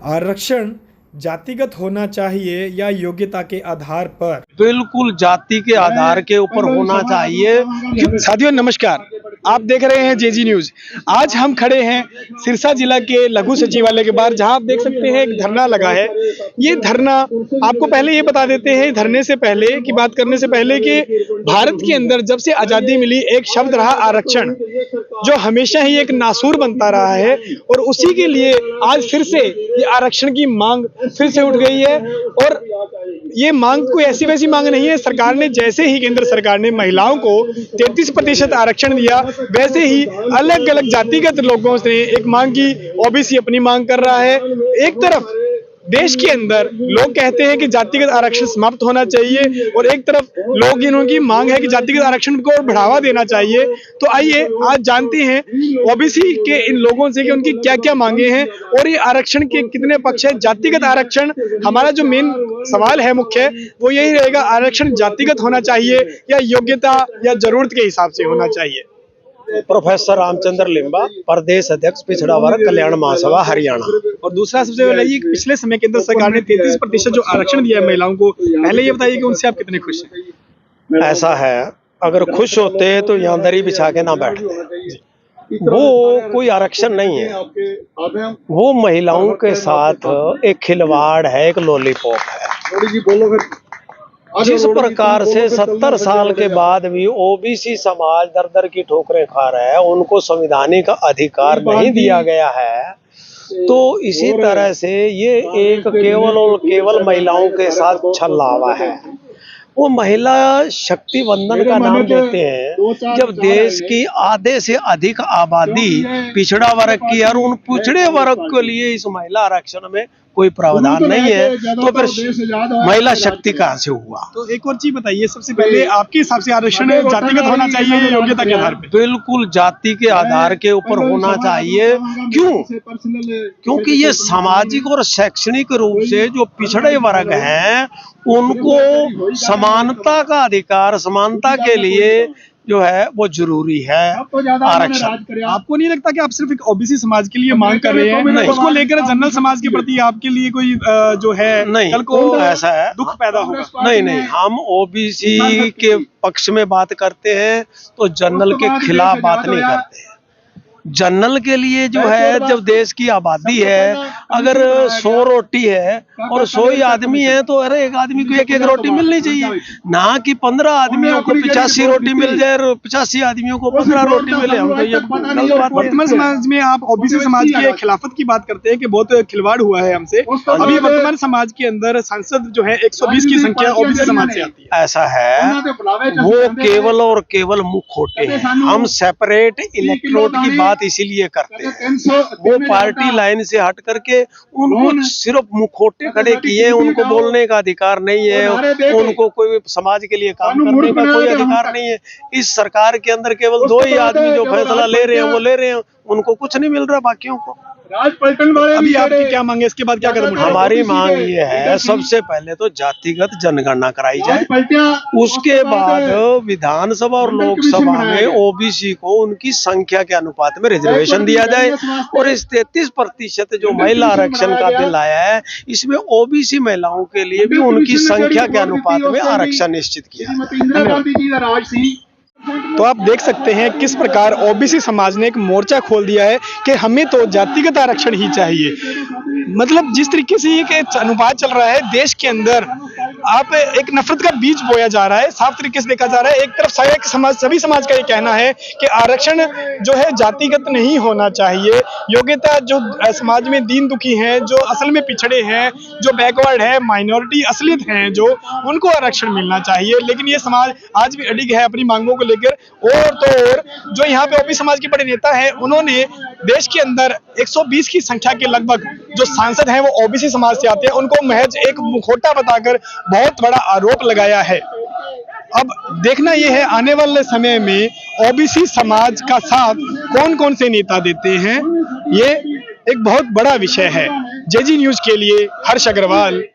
आरक्षण जातिगत होना चाहिए या योग्यता के आधार पर? बिल्कुल जाति के आधार के ऊपर होना चाहिए। साथियों नमस्कार, आप देख रहे हैं जेजी न्यूज। आज हम खड़े हैं सिरसा जिला के लघु सचिवालय के बाहर, जहां आप देख सकते हैं एक धरना लगा है। ये धरना, आपको पहले ये बता देते हैं धरने से पहले की बात करने से पहले कि भारत के अंदर जब से आज़ादी मिली एक शब्द रहा आरक्षण, जो हमेशा ही एक नासूर बनता रहा है। और उसी के लिए आज फिर से ये आरक्षण की मांग फिर से उठ गई है। और ये मांग कोई ऐसी वैसी मांग नहीं है। सरकार ने जैसे ही केंद्र सरकार ने महिलाओं को 33% आरक्षण दिया, वैसे ही अलग अलग जातिगत लोगों से एक मांग की। ओबीसी अपनी मांग कर रहा है। एक तरफ देश के अंदर लोग कहते हैं कि जातिगत आरक्षण समाप्त होना चाहिए, और एक तरफ लोग इनकी मांग है कि जातिगत आरक्षण को और बढ़ावा देना चाहिए। तो आइए आज जानते हैं ओबीसी के इन लोगों से कि उनकी क्या क्या मांगे हैं और ये आरक्षण के कितने पक्ष है। जातिगत आरक्षण, हमारा जो मेन सवाल है मुख्य, वो यही रहेगा, आरक्षण जातिगत होना चाहिए या योग्यता या जरूरत के हिसाब से होना चाहिए। प्रोफेसर रामचंद्र लिम्बा, प्रदेश अध्यक्ष पिछड़ा वर्ग कल्याण महासभा हरियाणा। और दूसरा सबसे पहले ये पिछले समय केंद्र सरकार ने 33% जो आरक्षण दिया है महिलाओं को, पहले ये बताइए कि उनसे आप कितने खुश हैं? ऐसा है, अगर खुश होते तो यहाँ दरी बिछा के ना बैठते। वो कोई आरक्षण नहीं है, वो महिलाओं के साथ एक खिलवाड़ है, एक लॉलीपॉप है। जिस प्रकार से 70 साल के बाद भी ओबीसी समाज दर दर की ठोकरें खा रहा है, उनको संवैधानिक अधिकार नहीं दिया गया है, तो इसी तरह से ये एक केवल और केवल महिलाओं के साथ छलावा है। वो महिला शक्ति वंदन का नाम देते हैं, जब देश की आधे से अधिक आबादी पिछड़ा वर्ग की, और उन पिछड़े वर्ग के लिए इस महिला आरक्षण में कोई प्रावधान नहीं है, तो फिर महिला शक्ति कहाँ से हुआ? तो एक और चीज बताइए, सबसे पहले आपके हिसाब से आरक्षण जातिगत होना चाहिए या योग्यता के आधार पे? बिल्कुल जाति के आधार के ऊपर होना चाहिए। क्यों? क्योंकि ये सामाजिक और शैक्षणिक रूप से जो पिछड़े वर्ग हैं, उनको समानता का अधिकार, समानता के लिए जो है वो जरूरी है आरक्षण। आपको नहीं लगता कि आप सिर्फ एक ओबीसी समाज के लिए मांग कर रहे हैं, उसको लेकर जनरल समाज के प्रति आपके लिए कोई जो है नहीं, कल को ऐसा है दुख पैदा होगा? नहीं, हम ओबीसी के पक्ष में बात करते हैं तो जनरल के खिलाफ बात नहीं करते। जनरल के लिए जो है, जब देश की आबादी है, अगर 100 रोटी है और 100 ही आदमी है, तो अरे एक आदमी को एक एक रोटी मिलनी चाहिए, ना कि 15 आदमियों को 85 रोटी मिल जाए और 85 आदमियों को 15 रोटी मिले। हम तो ये वर्तमान समाज में आप ओबीसी समाज की खिलाफत की बात करते हैं कि बहुत खिलवाड़ हुआ है हमसे। अभी वर्तमान समाज के अंदर सांसद जो है 120 की संख्या ओबीसी समाज से आती है। ऐसा है, वो केवल और केवल मुखौटे हैं। हम सेपरेट इलेक्ट्रोड की बात इसीलिए करते हैं। वो पार्टी लाइन से हट करके उनको सिर्फ मुखौटे खड़े किए, उनको बोलने का अधिकार नहीं है, उनको कोई समाज के लिए काम करने का कोई अधिकार नहीं है। इस सरकार के अंदर केवल 2 ही आदमी जो फैसला ले रहे हैं, वो ले रहे हैं, उनको कुछ नहीं मिल रहा बाकियों को। अभी आपकी क्या मांग है, इसके बाद क्या कदम उठाएंगे? हमारी मांग ये है, सबसे पहले तो जातिगत जनगणना कराई जाए, उसके बाद विधानसभा और लोकसभा में ओबीसी को उनकी संख्या के अनुपात में रिजर्वेशन दिया जाए, और इस 33% जो महिला आरक्षण का बिल आया है, इसमें ओबीसी महिलाओं के लिए भी उनकी संख्या के अनुपात में आरक्षण निश्चित किया। तो आप देख सकते हैं किस प्रकार ओबीसी समाज ने एक मोर्चा खोल दिया है कि हमें तो जातिगत आरक्षण ही चाहिए। मतलब जिस तरीके से ये अनुपात चल रहा है देश के अंदर, आप एक नफरत का बीज बोया जा रहा है, साफ तरीके से देखा जा रहा है। एक तरफ सभी समाज का ये कहना है कि आरक्षण जो है जातिगत नहीं होना चाहिए, योग्यता, जो समाज में दीन दुखी हैं, जो असल में पिछड़े हैं, जो बैकवर्ड है, माइनॉरिटी असलियत हैं, जो उनको आरक्षण मिलना चाहिए। लेकिन ये समाज आज भी अडिग है अपनी मांगों को लेकर। और तो और जो यहाँ पे ओबीसी समाज के बड़े नेता हैं, उन्होंने देश के अंदर 120 की संख्या के लगभग जो सांसद हैं वो ओबीसी समाज से आते हैं, उनको महज एक मुखौटा बताकर बहुत बड़ा आरोप लगाया है। अब देखना यह है आने वाले समय में ओबीसी समाज का साथ कौन कौन से नेता देते हैं, ये एक बहुत बड़ा विषय है। जेजी न्यूज के लिए हर्ष अग्रवाल।